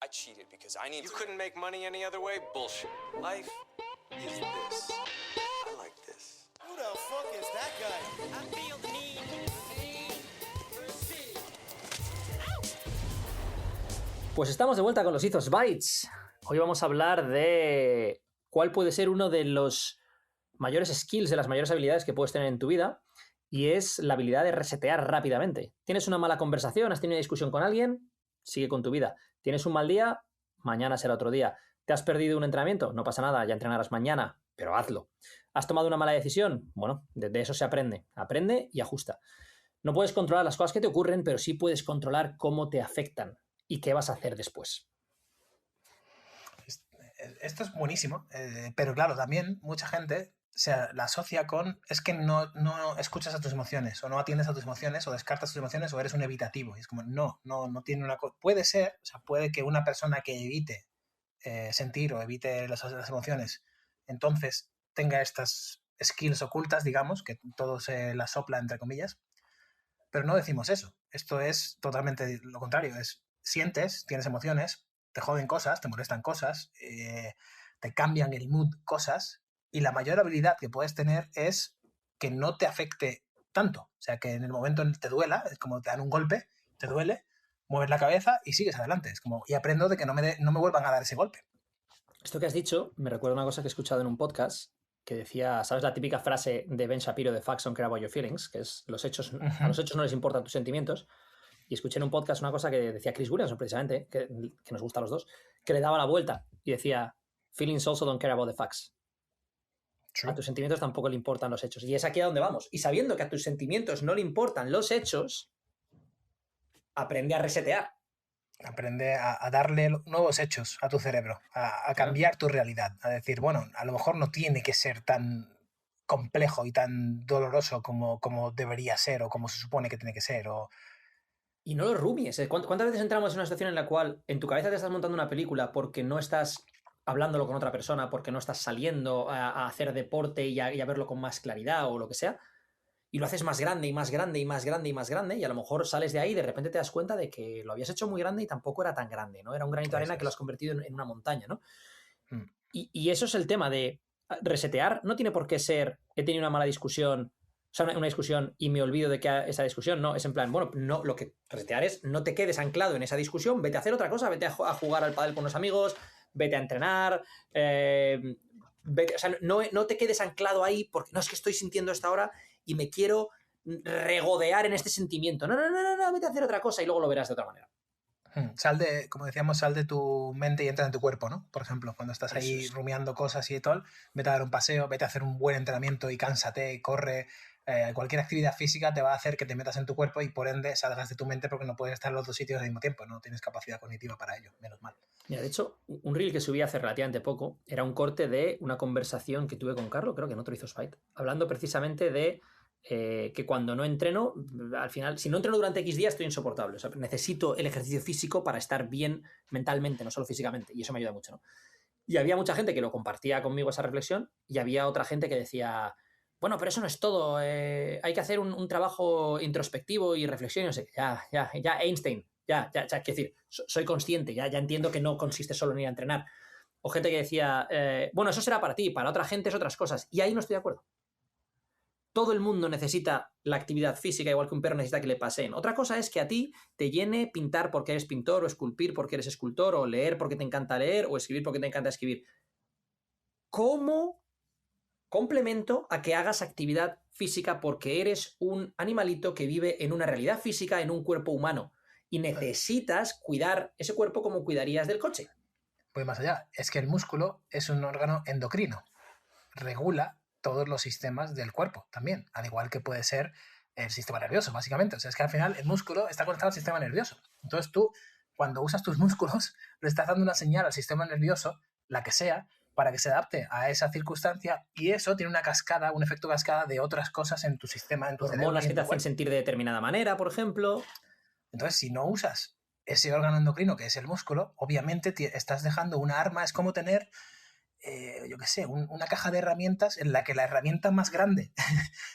I cheated because I need You to... couldn't make money any other way? Bullshit. Life is this. I like this. Who the fuck is that guy? I feel the need for speed. Pues estamos de vuelta con los Ethos Bytes. Hoy vamos a hablar de cuál puede ser uno de los mayores skills, de las mayores habilidades que puedes tener en tu vida, y es la habilidad de resetear rápidamente. Tienes una mala conversación, has tenido una discusión con alguien, sigue con tu vida. Tienes un mal día, mañana será otro día. ¿Te has perdido un entrenamiento? No pasa nada, ya entrenarás mañana, pero hazlo. ¿Has tomado una mala decisión? Bueno, de eso se aprende. Aprende y ajusta. No puedes controlar las cosas que te ocurren, pero sí puedes controlar cómo te afectan y qué vas a hacer después. Esto es buenísimo, pero claro, también mucha gente se la asocia con es que no escuchas a tus emociones, o no atiendes a tus emociones, o descartas tus emociones, o eres un evitativo. Y es como, no tiene una cosa. Puede ser, o sea, puede que una persona que evite sentir o evite las emociones, entonces tenga estas skills ocultas, digamos, que todo se las sopla, entre comillas, pero no decimos eso. Esto es totalmente lo contrario. Sientes, tienes emociones, te joden cosas, te molestan cosas, te cambian el mood cosas, y la mayor habilidad que puedes tener es que no te afecte tanto. O sea, que en el momento en que te duela, es como te dan un golpe, te duele, mueves la cabeza y sigues adelante. Es como, y aprendo de que no me vuelvan a dar ese golpe. Esto que has dicho me recuerda a una cosa que he escuchado en un podcast que decía, ¿sabes la típica frase de Ben Shapiro de Facts Don't Care About Your Feelings? Que es, a los hechos no les importan tus sentimientos. Y escuché en un podcast una cosa que decía Chris Williamson, precisamente, que nos gusta a los dos, que le daba la vuelta y decía, feelings also don't care about the facts. True. A tus sentimientos tampoco le importan los hechos. Y es aquí a donde vamos. Y sabiendo que a tus sentimientos no le importan los hechos, aprende a resetear. Aprende a darle nuevos hechos a tu cerebro, a cambiar tu realidad, a decir, bueno, a lo mejor no tiene que ser tan complejo y tan doloroso como debería ser o como se supone que tiene que ser. Y no lo rumies. ¿Cuántas veces entramos en una situación en la cual en tu cabeza te estás montando una película porque no estás hablándolo con otra persona, porque no estás saliendo a hacer deporte y a verlo con más claridad o lo que sea, y lo haces más grande y más grande y más grande y más grande, y a lo mejor sales de ahí y de repente te das cuenta de que lo habías hecho muy grande y tampoco era tan grande, ¿no? Era un granito de arena que lo has convertido en una montaña, ¿no? Y eso es el tema de resetear. No tiene por qué ser, he tenido una mala discusión, o sea, una discusión y me olvido de que esa discusión, no, es en plan, bueno, no, lo que resetear es no te quedes anclado en esa discusión, vete a hacer otra cosa, vete a jugar al pádel con unos amigos, vete a entrenar, o sea, no te quedes anclado ahí porque no, es que estoy sintiendo esto ahora y me quiero regodear en este sentimiento. No, vete a hacer otra cosa y luego lo verás de otra manera. Como decíamos, sal de tu mente y entra en tu cuerpo, ¿no? Por ejemplo, cuando estás ahí rumiando cosas y todo, vete a dar un paseo, vete a hacer un buen entrenamiento y cánsate, corre. Cualquier actividad física te va a hacer que te metas en tu cuerpo y por ende salgas de tu mente porque no puedes estar en los dos sitios al mismo tiempo, no tienes capacidad cognitiva para ello, menos mal. Mira, de hecho, un reel que subí hace relativamente poco era un corte de una conversación que tuve con Carlos, creo que en otro Ethos Byte, hablando precisamente de que cuando no entreno, al final, si no entreno durante X días estoy insoportable, o sea, necesito el ejercicio físico para estar bien mentalmente, no solo físicamente, y eso me ayuda mucho, ¿no? Y había mucha gente que lo compartía conmigo esa reflexión y había otra gente que decía, bueno, pero eso no es todo, hay que hacer un trabajo introspectivo y reflexión, no sé, ya, Einstein, ya, quiero decir, soy consciente, ya entiendo que no consiste solo en ir a entrenar. O gente que decía, bueno, eso será para ti, para otra gente es otras cosas, y ahí no estoy de acuerdo. Todo el mundo necesita la actividad física, igual que un perro necesita que le paseen. Otra cosa es que a ti te llene pintar porque eres pintor, o esculpir porque eres escultor, o leer porque te encanta leer, o escribir porque te encanta escribir. ¿Cómo complemento a que hagas actividad física porque eres un animalito que vive en una realidad física, en un cuerpo humano, y necesitas cuidar ese cuerpo como cuidarías del coche? Pues más allá, es que el músculo es un órgano endocrino, regula todos los sistemas del cuerpo también, al igual que puede ser el sistema nervioso, básicamente. O sea, es que al final el músculo está conectado al sistema nervioso. Entonces tú, cuando usas tus músculos, le estás dando una señal al sistema nervioso, la que sea, para que se adapte a esa circunstancia, y eso tiene una cascada, un efecto cascada de otras cosas en tu sistema, en tu cerebro. Hormonas que te hacen sentir de determinada manera, por ejemplo. Entonces, si no usas ese órgano endocrino que es el músculo, obviamente estás dejando una arma. Es como tener yo qué sé, una caja de herramientas en la que la herramienta más grande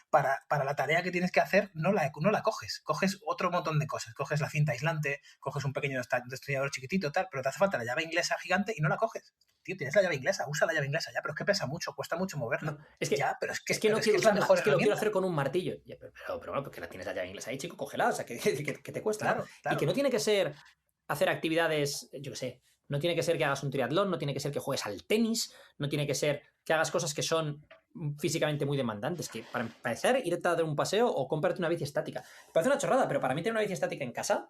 para la tarea que tienes que hacer no la coges. Coges otro montón de cosas. Coges la cinta aislante, coges un pequeño destornillador chiquitito, tal, pero te hace falta la llave inglesa gigante y no la coges. Tío, tienes la llave inglesa, usa la llave inglesa, ya, pero es que pesa mucho, cuesta mucho moverla. No, es que, ya, pero es que, es que no pero quiero es la usarla, mejor es que lo quiero herramienta. hacer con un martillo. Ya, pero bueno, porque la tienes la llave inglesa ahí, chico, cógela, o sea, que te cuesta. Claro, Y que no tiene que ser hacer actividades, yo qué sé, no tiene que ser que hagas un triatlón, no tiene que ser que juegues al tenis, no tiene que ser que hagas cosas que son físicamente muy demandantes, que para empezar, irte a dar un paseo o comprarte una bici estática. Parece una chorrada, pero para mí tener una bici estática en casa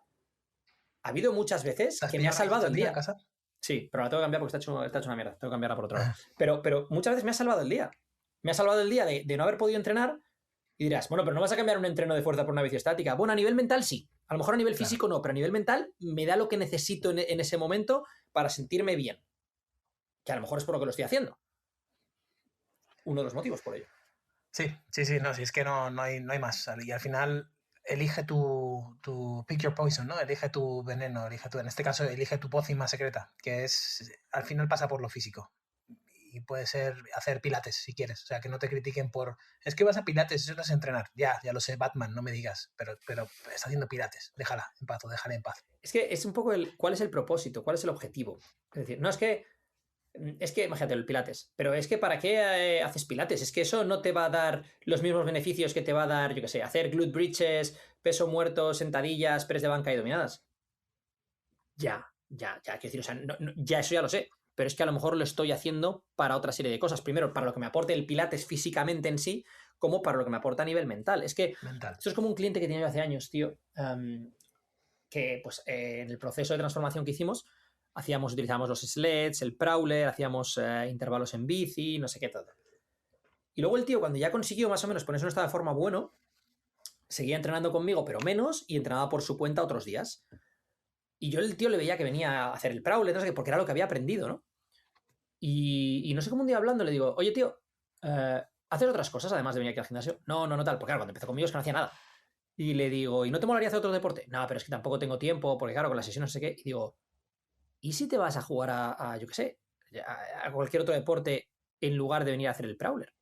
ha habido muchas veces ¿Te has que me ha pillado una salvado el bici en día. casa? Sí, pero la tengo que cambiar porque está hecho una mierda. Tengo que cambiarla por otro lado. Pero muchas veces me ha salvado el día. Me ha salvado el día de no haber podido entrenar. Y dirás, bueno, pero no vas a cambiar un entreno de fuerza por una bici estática. Bueno, a nivel mental sí. A lo mejor a nivel físico no, pero a nivel mental me da lo que necesito en ese momento para sentirme bien. Que a lo mejor es por lo que lo estoy haciendo. Uno de los motivos por ello. Sí, no, si es que no hay más. Y al final elige tu pick your poison, ¿no? Elige tu veneno, en este caso elige tu pócima secreta, que es, al final pasa por lo físico. Y puede ser hacer pilates si quieres, o sea, que no te critiquen por, es que vas a pilates, eso no es entrenar. Ya lo sé, Batman, no me digas, pero está haciendo pilates, déjala en paz o déjala en paz. Es que es un poco cuál es el propósito, cuál es el objetivo. Es decir, no es que, imagínate el pilates, pero es que ¿para qué haces pilates? Es que eso no te va a dar los mismos beneficios que te va a dar, yo qué sé, hacer glute bridges, peso muerto, sentadillas, press de banca y dominadas. Ya, quiero decir, o sea, ya eso ya lo sé, pero es que a lo mejor lo estoy haciendo para otra serie de cosas. Primero, para lo que me aporte el pilates físicamente en sí, como para lo que me aporta a nivel mental. Es que esto es como un cliente que tenía yo hace años, tío, que pues en el proceso de transformación que hicimos, utilizábamos los sleds, el prowler, hacíamos intervalos en bici, no sé qué todo. Y luego el tío, cuando ya consiguió más o menos ponerse en un estado de forma bueno, seguía entrenando conmigo, pero menos, y entrenaba por su cuenta otros días. Y yo el tío le veía que venía a hacer el prowler, no sé qué, porque era lo que había aprendido, ¿no? Y no sé cómo un día hablando le digo, oye, tío, ¿haces otras cosas además de venir aquí al gimnasio? No, tal, porque claro, cuando empezó conmigo es que no hacía nada. Y le digo, ¿y no te molaría hacer otro deporte? No, pero es que tampoco tengo tiempo, porque claro, con la sesión no sé qué. Y digo, ¿y si te vas a jugar yo qué sé, a cualquier otro deporte en lugar de venir a hacer el prowler?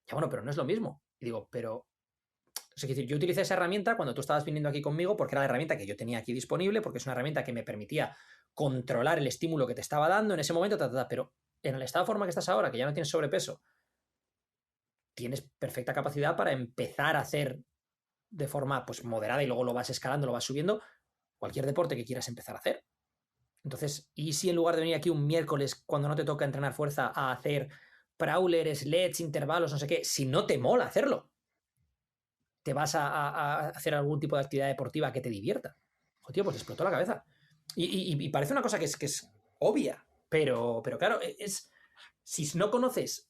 Ya bueno, pero no es lo mismo. Y digo, pero... Es decir, yo utilicé esa herramienta cuando tú estabas viniendo aquí conmigo porque era la herramienta que yo tenía aquí disponible, porque es una herramienta que me permitía controlar el estímulo que te estaba dando en ese momento, pero en el estado de forma que estás ahora, que ya no tienes sobrepeso, tienes perfecta capacidad para empezar a hacer de forma pues moderada y luego lo vas escalando, lo vas subiendo, cualquier deporte que quieras empezar a hacer. Entonces, ¿y si en lugar de venir aquí un miércoles cuando no te toca entrenar fuerza a hacer prowler, sleds, intervalos, no sé qué, si no te mola hacerlo, te vas a hacer algún tipo de actividad deportiva que te divierta? Joder, tío, pues explotó la cabeza. Y parece una cosa que es obvia, pero claro, si no conoces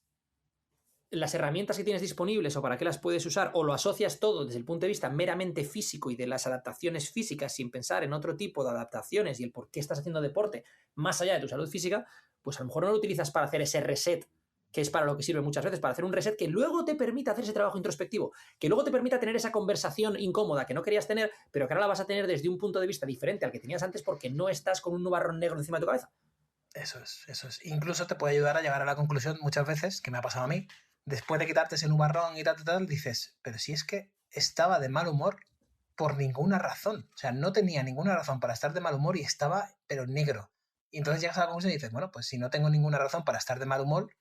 las herramientas que tienes disponibles o para qué las puedes usar, o lo asocias todo desde el punto de vista meramente físico y de las adaptaciones físicas sin pensar en otro tipo de adaptaciones y el por qué estás haciendo deporte más allá de tu salud física, pues a lo mejor no lo utilizas para hacer ese reset, que es para lo que sirve muchas veces, para hacer un reset que luego te permita hacer ese trabajo introspectivo, que luego te permita tener esa conversación incómoda que no querías tener, pero que ahora la vas a tener desde un punto de vista diferente al que tenías antes porque no estás con un nubarrón negro encima de tu cabeza. Eso es. Incluso te puede ayudar a llegar a la conclusión muchas veces, que me ha pasado a mí, después de quitarte ese nubarrón y tal, dices, pero si es que estaba de mal humor por ninguna razón. O sea, no tenía ninguna razón para estar de mal humor y estaba, pero negro. Y entonces llegas a la conclusión y dices, bueno, pues si no tengo ninguna razón para estar de mal humor,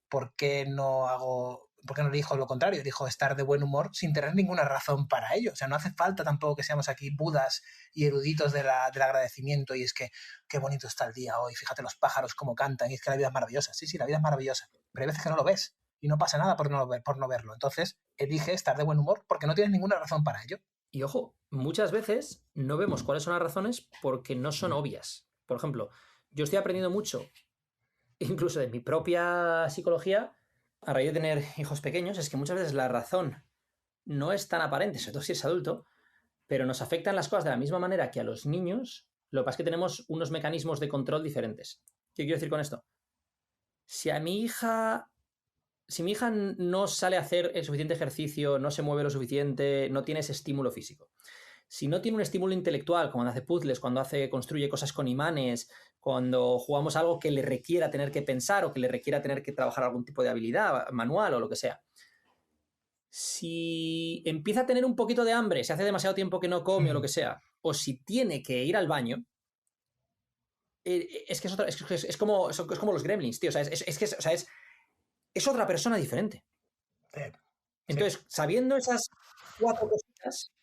¿por qué no elijo lo contrario? Elijo estar de buen humor sin tener ninguna razón para ello. O sea, no hace falta tampoco que seamos aquí budas y eruditos del agradecimiento y es que qué bonito está el día hoy, fíjate los pájaros cómo cantan y es que la vida es maravillosa. Sí, la vida es maravillosa, pero hay veces que no lo ves y no pasa nada por no verlo. Entonces, elige estar de buen humor porque no tienes ninguna razón para ello. Y ojo, muchas veces no vemos cuáles son las razones porque no son obvias. Por ejemplo, yo estoy aprendiendo mucho, incluso de mi propia psicología, a raíz de tener hijos pequeños, es que muchas veces la razón no es tan aparente, sobre todo si es adulto, pero nos afectan las cosas de la misma manera que a los niños. Lo que pasa es que tenemos unos mecanismos de control diferentes. ¿Qué quiero decir con esto? Si mi hija no sale a hacer el suficiente ejercicio, no se mueve lo suficiente, no tiene ese estímulo físico, si no tiene un estímulo intelectual, cuando hace puzzles, cuando construye cosas con imanes, cuando jugamos algo que le requiera tener que pensar o que le requiera tener que trabajar algún tipo de habilidad manual o lo que sea. Si empieza a tener un poquito de hambre, si hace demasiado tiempo que no come o lo que sea, o si tiene que ir al baño, es que es como los gremlins, tío. O sea, es otra persona diferente. Sí. Entonces, sabiendo esas 4 cositas,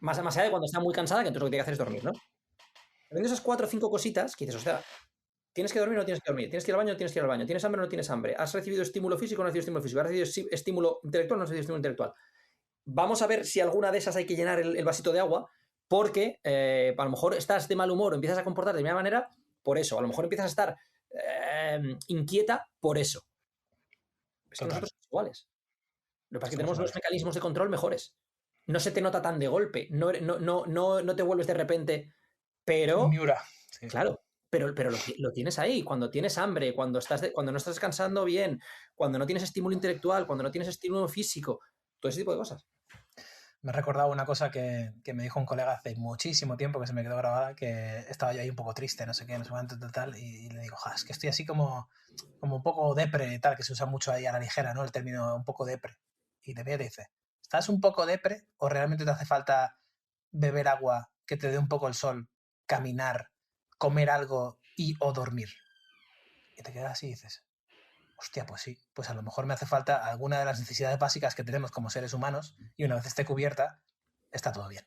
más allá de cuando está muy cansada, que entonces lo que tiene que hacer es dormir, ¿no? Sabiendo esas 4 o 5 cositas, que dices, o sea, ¿tienes que dormir o no tienes que dormir? ¿Tienes que ir al baño o no tienes que ir al baño? ¿Tienes hambre o no tienes hambre? ¿Has recibido estímulo físico o no has recibido estímulo físico? ¿Has recibido estímulo intelectual o no has recibido estímulo intelectual? Vamos a ver si alguna de esas hay que llenar el vasito de agua, porque a lo mejor estás de mal humor o empiezas a comportarte de determinada manera por eso. A lo mejor empiezas a estar inquieta por eso. Es que nosotros somos iguales. Lo que pasa es que tenemos unos mecanismos de control mejores. No se te nota tan de golpe. No te vuelves de repente. Pero. Miura. Sí. Claro. Pero lo tienes ahí. Cuando tienes hambre, cuando no estás descansando bien, cuando no tienes estímulo intelectual, cuando no tienes estímulo físico, todo ese tipo de cosas. Me he recordado una cosa que me dijo un colega hace muchísimo tiempo, que se me quedó grabada, que estaba yo ahí un poco triste, no sé qué, no sé cuánto, tal, y le digo, es que estoy así como un poco depre, tal, que se usa mucho ahí a la ligera, ¿no? El término un poco depre. Y te mira y te dice, ¿estás un poco depre o realmente te hace falta beber agua, que te dé un poco el sol, caminar, comer algo o dormir? Y te quedas así y dices, hostia, pues sí, pues a lo mejor me hace falta alguna de las necesidades básicas que tenemos como seres humanos y una vez esté cubierta, está todo bien.